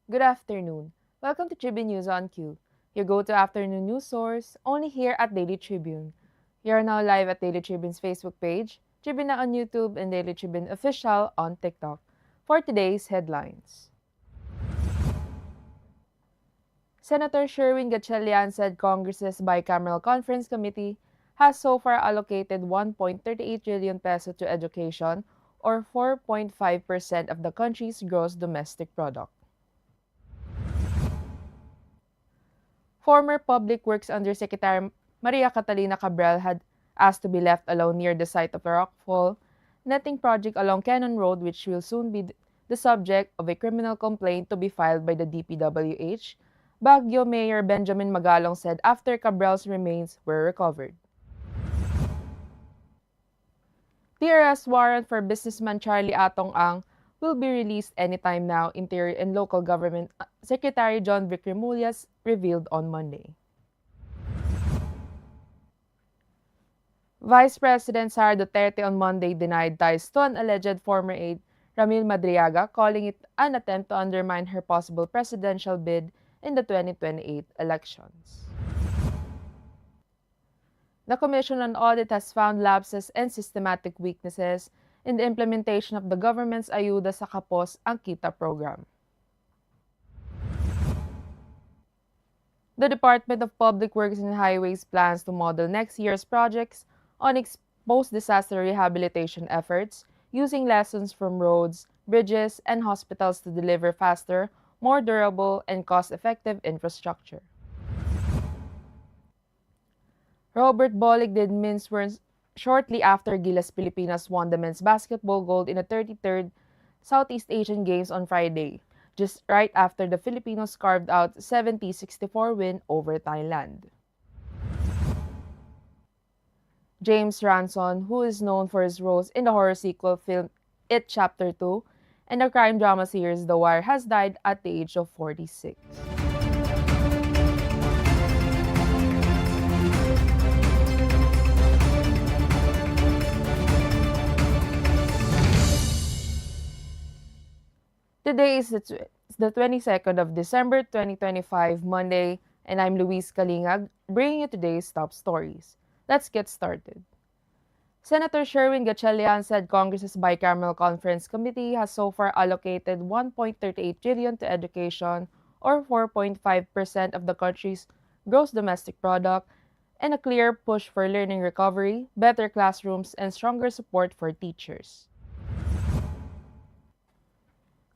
Good afternoon. Welcome to Tribune News on Q, your go-to afternoon news source, only here at Daily Tribune. We are now live at Daily Tribune's Facebook page, Tribune on YouTube, and Daily Tribune Official on TikTok. For today's headlines, Senator Sherwin Gatchalian said Congress's bicameral conference committee has so far allocated 1.38 trillion peso to education, or 4.5% of the country's gross domestic product. Former Public Works Undersecretary Maria Catalina Cabral had asked to be left alone near the site of a rockfall netting project along Cannon Road, which will soon be the subject of a criminal complaint to be filed by the DPWH, Baguio Mayor Benjamin Magalong said after Cabral's remains were recovered. The arrest warrant for businessman Charlie Atong Ang will be released anytime now, Interior and Local Government Secretary John Vic Remullus revealed on Monday. Vice President Sara Duterte on Monday denied ties to an alleged former aide, Ramil Madriaga, calling it an attempt to undermine her possible presidential bid in the 2028 elections. The Commission on Audit has found lapses and systematic weaknesses in the implementation of the government's Ayuda sa Kapos ang Kita program. The Department of Public Works and Highways plans to model next year's projects on its post-disaster rehabilitation efforts, using lessons from roads, bridges, and hospitals to deliver faster, more durable, and cost-effective infrastructure. Robert Bolig did mince words shortly after Gilas Pilipinas won the men's basketball gold in the 33rd Southeast Asian Games on Friday, just right after the Filipinos carved out 70-64 win over Thailand. James Ranson, who is known for his roles in the horror sequel film It Chapter 2 and the crime drama series The Wire, has died at the age of 46. Today is the 22nd of December 2025, Monday, and I'm Louisse Kalingag, bringing you today's top stories. Let's get started. Senator Sherwin Gatchalian said Congress's bicameral conference committee has so far allocated 1.38 trillion to education, or 4.5% of the country's gross domestic product, and a clear push for learning recovery, better classrooms, and stronger support for teachers.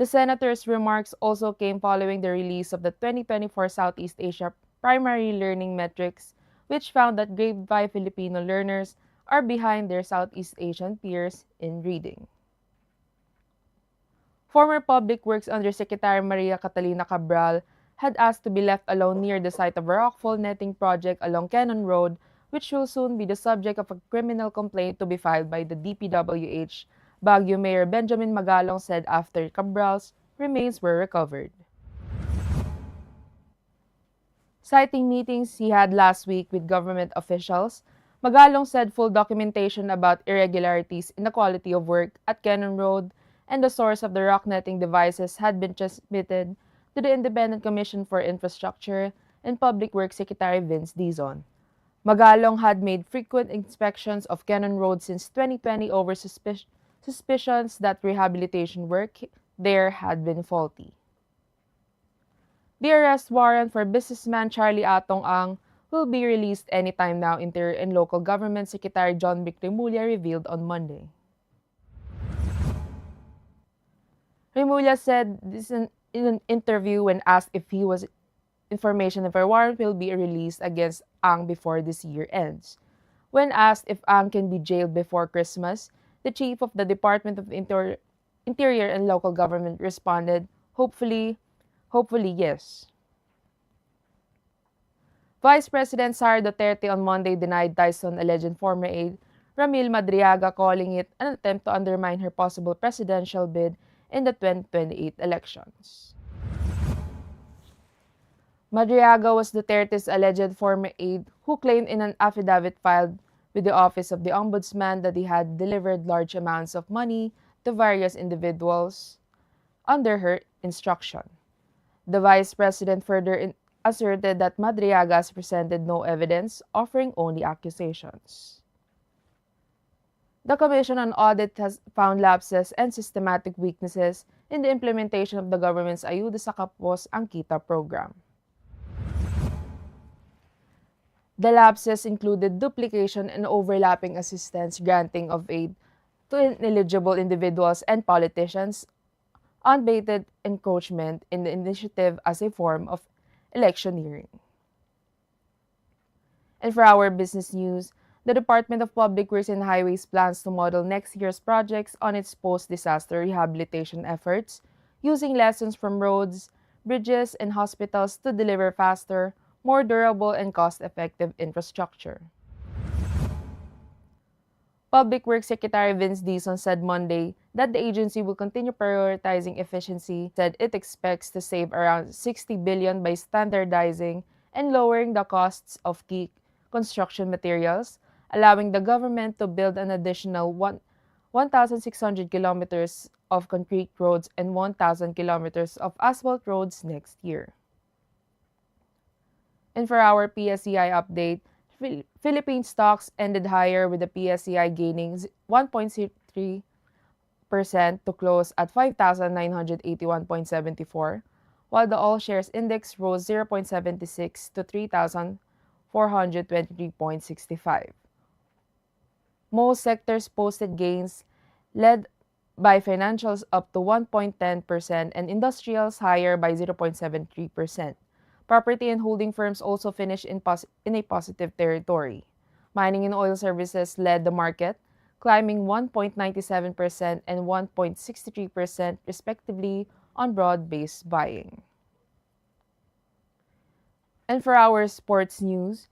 The senator's remarks also came following the release of the 2024 Southeast Asia Primary Learning Metrics, which found that grade 5 Filipino learners are behind their Southeast Asian peers in reading. Former Public Works Undersecretary Maria Catalina Cabral had asked to be left alone near the site of a rockfall netting project along Cannon Road, which will soon be the subject of a criminal complaint to be filed by the DPWH, Baguio Mayor Benjamin Magalong said after Cabral's remains were recovered. Citing meetings he had last week with government officials, Magalong said full documentation about irregularities in the quality of work at Cannon Road and the source of the rock netting devices had been transmitted to the Independent Commission for Infrastructure and Public Works Secretary Vince Dizon. Magalong had made frequent inspections of Cannon Road since 2020 over suspicions that rehabilitation work there had been faulty. The arrest warrant for businessman Charlie Atong Ang will be released anytime now, Interior and Local Government Secretary John Vic Remullus revealed on Monday. Remullus said this in an interview when asked if he was information if a warrant will be released against Ang before this year ends. When asked if Ang can be jailed before Christmas, the chief of the Department of Interior and Local Government responded, hopefully yes. Vice President Sara Duterte on Monday denied ties to an alleged former aide, Ramil Madriaga, calling it an attempt to undermine her possible presidential bid in the 2028 elections. Madriaga was Duterte's alleged former aide who claimed in an affidavit filed with the Office of the Ombudsman that he had delivered large amounts of money to various individuals under her instruction. The vice president further asserted that Madriagas presented no evidence, offering only accusations. The Commission on Audit has found lapses and systematic weaknesses in the implementation of the government's Ayuda sa Kapos ang Kita program. The lapses included duplication and overlapping assistance granting of aid to ineligible individuals and politicians, unbated encroachment in the initiative as a form of electioneering. And for our business news, the Department of Public Works and Highways plans to model next year's projects on its post-disaster rehabilitation efforts, using lessons from roads, bridges, and hospitals to deliver faster, more durable, and cost-effective infrastructure. Public Works Secretary Vince Dizon said Monday that the agency will continue prioritizing efficiency, said it expects to save around $60 billion by standardizing and lowering the costs of key construction materials, allowing the government to build an additional 1,600 kilometers of concrete roads and 1,000 kilometers of asphalt roads next year. And for our PSEI update, Philippine stocks ended higher with the PSEI gaining 1.3% to close at 5,981.74, while the All Shares Index rose 0.76 to 3,423.65. Most sectors posted gains, led by financials up to 1.10% and industrials higher by 0.73%. Property and holding firms also finished in a positive territory. Mining and oil services led the market, climbing 1.97% and 1.63% respectively on broad-based buying. And for our sports news,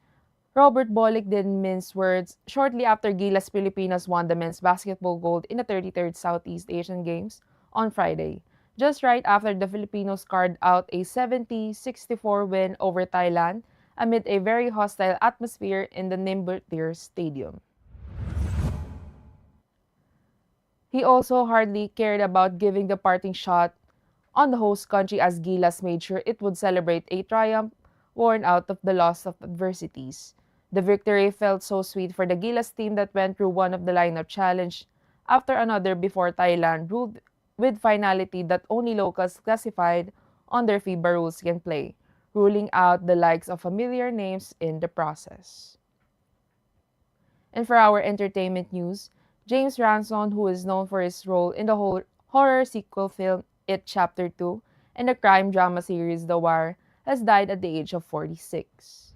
Robert Bolick didn't mince words shortly after Gilas Pilipinas won the men's basketball gold in the 33rd Southeast Asian Games on Friday, just right after the Filipinos carved out a 70-64 win over Thailand amid a very hostile atmosphere in the Nimbutir Stadium. He also hardly cared about giving the parting shot on the host country as Gilas made sure it would celebrate a triumph born out of the loss of adversities. The victory felt so sweet for the Gilas team that went through one of the lineup challenge after another before Thailand ruled with finality that only locals classified on their FIBA rules can play, ruling out the likes of familiar names in the process. And for our entertainment news, James Ransone, who is known for his role in the horror sequel film It Chapter 2 and the crime drama series The Wire, has died at the age of 46.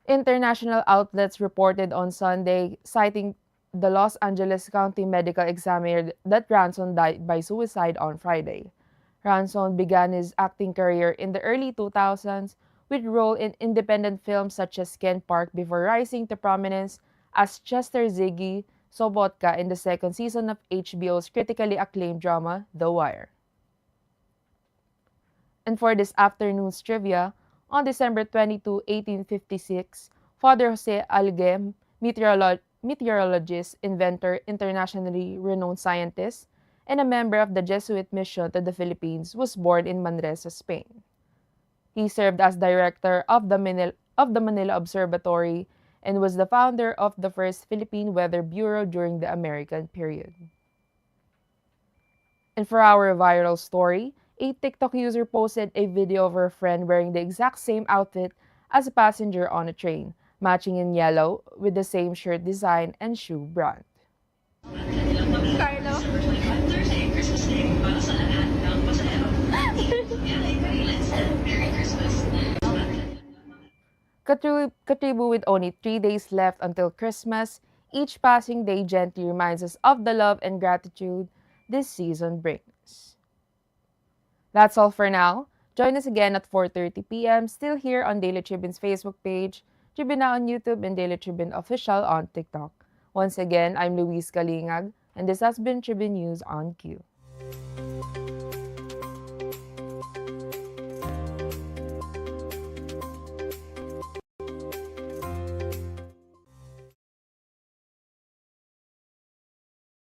International outlets reported on Sunday, citing the Los Angeles County medical examiner, that Ransone died by suicide on Friday. Ransone began his acting career in the early 2000s with roles in independent films such as Ken Park before rising to prominence as Chester Ziggy Sobotka in the second season of HBO's critically acclaimed drama, The Wire. And for this afternoon's trivia, on December 22, 1856, Father Jose Alguem, meteorologist, inventor, internationally renowned scientist, and a member of the Jesuit mission to the Philippines, was born in Manresa, Spain. He served as director of the Manila Observatory and was the founder of the first Philippine Weather Bureau during the American period. And for our viral story, a TikTok user posted a video of her friend wearing the exact same outfit as a passenger on a train, matching in yellow with the same shirt design and shoe brand. Carlo. Katribu, with only 3 days left until Christmas, each passing day gently reminds us of the love and gratitude this season brings. That's all for now. Join us again at 4:30 p.m. still here on Daily Tribune's Facebook page, Tribune on YouTube, and Daily Tribune Official on TikTok. Once again, I'm Louisse Kalingag, and this has been Tribune News on Q.